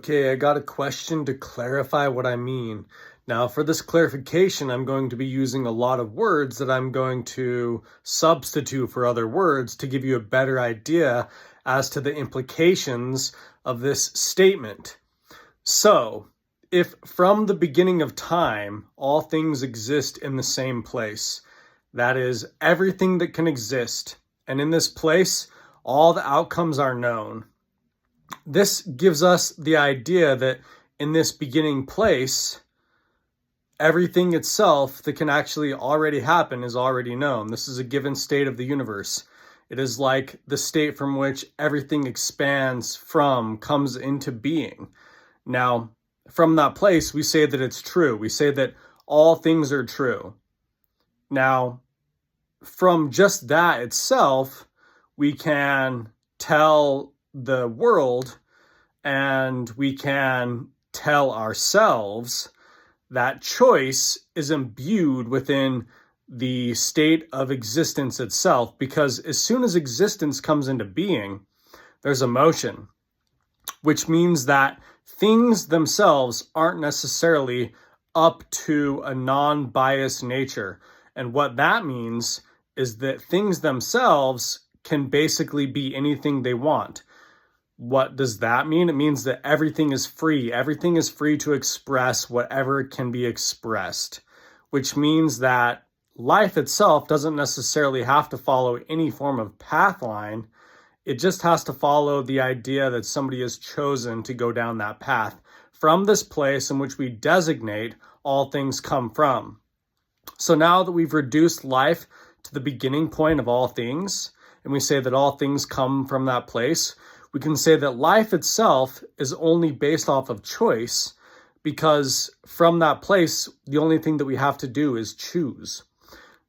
Okay, I got a question to clarify what I mean. Now, for this clarification, I'm going to be using a lot of words that I'm going to substitute for other words to give you a better idea as to the implications of this statement. So, if from the beginning of time, all things exist in the same place, that is, everything that can exist, and in this place, all the outcomes are known. This gives us the idea that in this beginning place, everything itself that can actually already happen is already known. This is a given state of the universe. It is like the state from which everything expands from, comes into being. Now, from that place, we say that it's true. We say that all things are true. Now, from just that itself, we can tell the world and we can tell ourselves that choice is imbued within the state of existence itself, because as soon as existence comes into being, there's emotion, which means that things themselves aren't necessarily up to a non-biased nature. And what that means is that things themselves can basically be anything they want. What does that mean? It means that everything is free. Everything is free to express whatever can be expressed, which means that life itself doesn't necessarily have to follow any form of path line. It just has to follow the idea that somebody has chosen to go down that path from this place in which we designate all things come from. So now that we've reduced life to the beginning point of all things, and we say that all things come from that place, we can say that life itself is only based off of choice, because from that place, the only thing that we have to do is choose.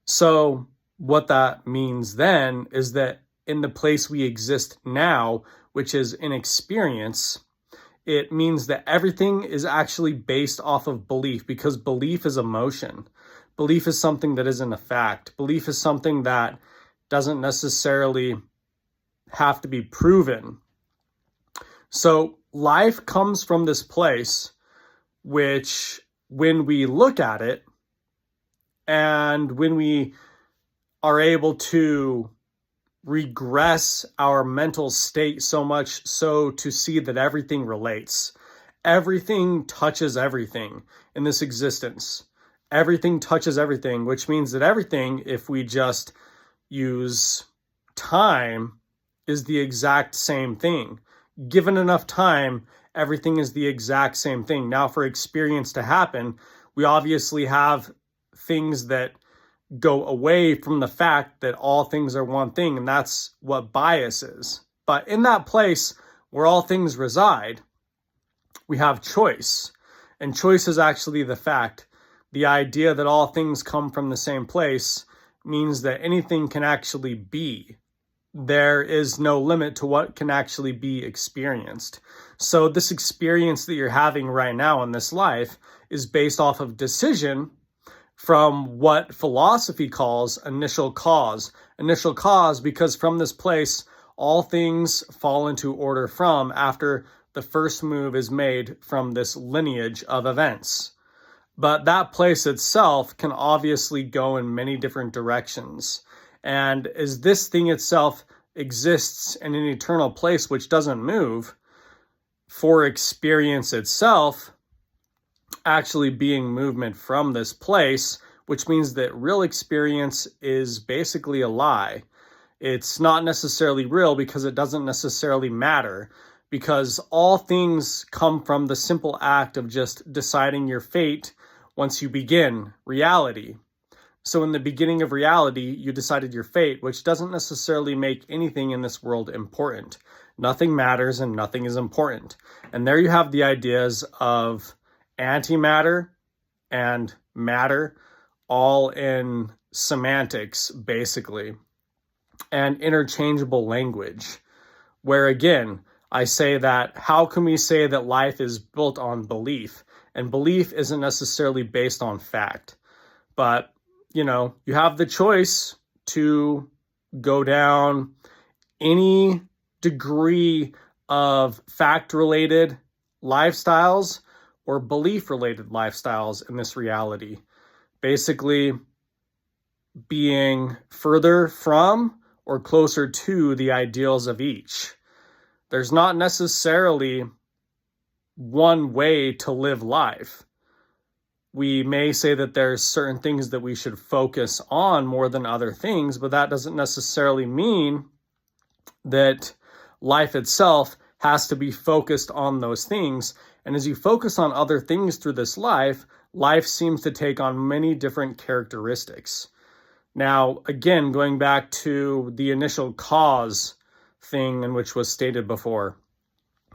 So what that means then is that in the place we exist now, which is in experience, it means that everything is actually based off of belief, because belief is emotion. Belief is something that isn't a fact. Belief is something that doesn't necessarily have to be proven. So life comes from this place, which when we look at it and when we are able to regress our mental state so much so to see that everything relates, everything touches everything in this existence. Everything touches everything, which means that everything, if we just use time, is the exact same thing. Given enough time, everything is the exact same thing. Now, for experience to happen, we obviously have things that go away from the fact that all things are one thing, and that's what bias is. But in that place where all things reside, we have choice. And choice is actually the fact. The idea that all things come from the same place means that anything can actually be. There is no limit to what can actually be experienced. So this experience that you're having right now in this life is based off of decision from what philosophy calls initial cause. Initial cause because from this place, all things fall into order from after the first move is made from this lineage of events. But that place itself can obviously go in many different directions. And as this thing itself exists in an eternal place which doesn't move, for experience itself actually being movement from this place, which means that real experience is basically a lie. It's not necessarily real because it doesn't necessarily matter, because all things come from the simple act of just deciding your fate once you begin reality. So in the beginning of reality, you decided your fate, which doesn't necessarily make anything in this world important. Nothing matters and nothing is important. And there you have the ideas of antimatter and matter, all in semantics, basically, and interchangeable language, where again, I say that how can we say that life is built on belief? And belief isn't necessarily based on fact. But, you have the choice to go down any degree of fact-related lifestyles or belief-related lifestyles in this reality. Basically, being further from or closer to the ideals of each. There's not necessarily one way to live life. We may say that there's certain things that we should focus on more than other things, but that doesn't necessarily mean that life itself has to be focused on those things. And as you focus on other things through this life, life seems to take on many different characteristics. Now, again, going back to the initial cause thing in which was stated before.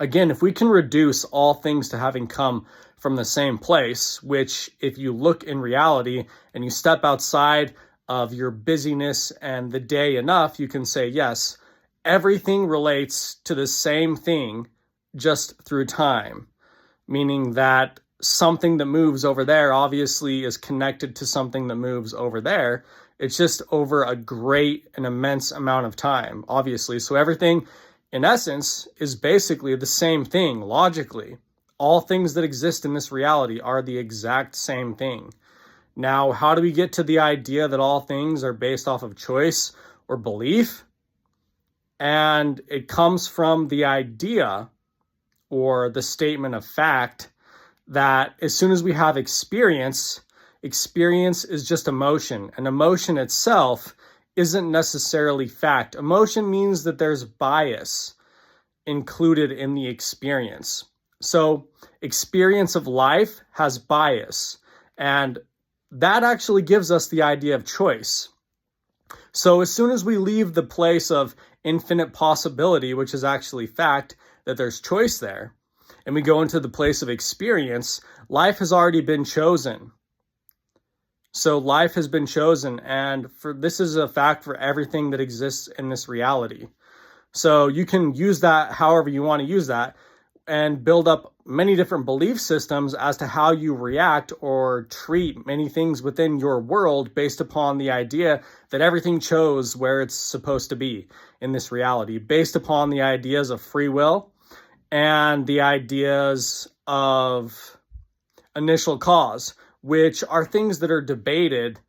Again, if we can reduce all things to having come from the same place, which if you look in reality and you step outside of your busyness and the day enough, you can say, yes, everything relates to the same thing just through time, meaning that something that moves over there obviously is connected to something that moves over there. It's just over a great and immense amount of time, obviously. So everything, in essence, is basically the same thing, logically. All things that exist in this reality are the exact same thing. Now, how do we get to the idea that all things are based off of choice or belief? And it comes from the idea or the statement of fact that as soon as we have experience is just emotion, and emotion itself isn't necessarily fact. Emotion means that there's bias included in the experience. So experience of life has bias, and that actually gives us the idea of choice. So as soon as we leave the place of infinite possibility, which is actually fact, that there's choice there, and we go into the place of experience, life has already been chosen. So life has been chosen, and this is a fact for everything that exists in this reality. So you can use that however you want to use that and build up many different belief systems as to how you react or treat many things within your world based upon the idea that everything chose where it's supposed to be in this reality, based upon the ideas of free will and the ideas of initial cause, which are things that are debated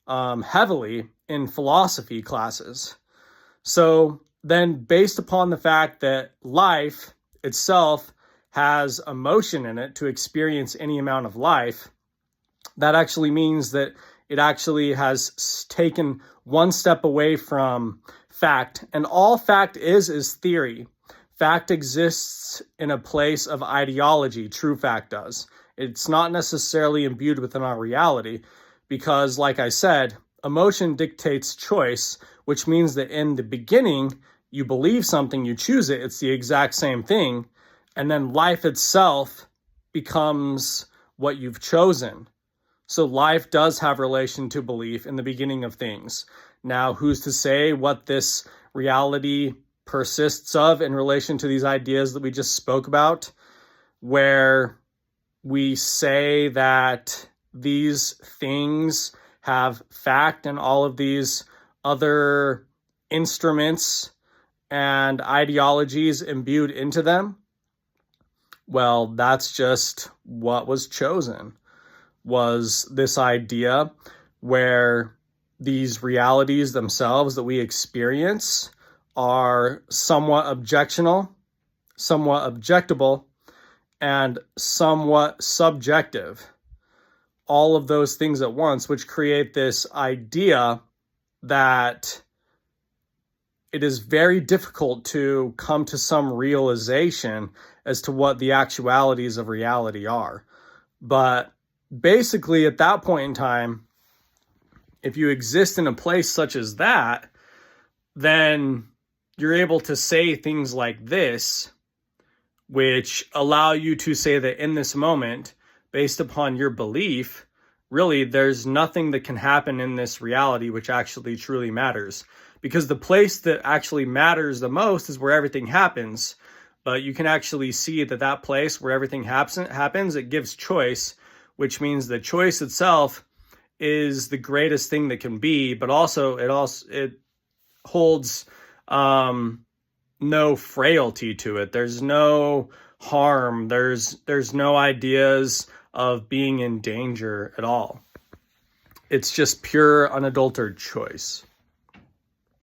heavily in philosophy classes. So then based upon the fact that life itself has emotion in it to experience any amount of life, that actually means that it actually has taken one step away from fact. And all fact is theory. Fact exists in a place of ideology, true fact does. It's not necessarily imbued within our reality because, like I said, emotion dictates choice, which means that in the beginning, you believe something, you choose it, it's the exact same thing, and then life itself becomes what you've chosen. So life does have relation to belief in the beginning of things. Now, who's to say what this reality persists of in relation to these ideas that we just spoke about, where we say that these things have fact and all of these other instruments and ideologies imbued into them? Well, that's just what was chosen, was this idea where these realities themselves that we experience are somewhat objectionable, somewhat objectable, and somewhat subjective. All of those things at once, which create this idea that it is very difficult to come to some realization as to what the actualities of reality are. But basically, at that point in time, if you exist in a place such as that, then you're able to say things like this, which allow you to say that in this moment, based upon your belief, really there's nothing that can happen in this reality which actually truly matters. Because the place that actually matters the most is where everything happens. But you can actually see that that place where everything happens, it gives choice, which means that choice itself is the greatest thing that can be, but also it holds no frailty to it. There's no harm. There's no ideas of being in danger at all. It's just pure unadulterated choice.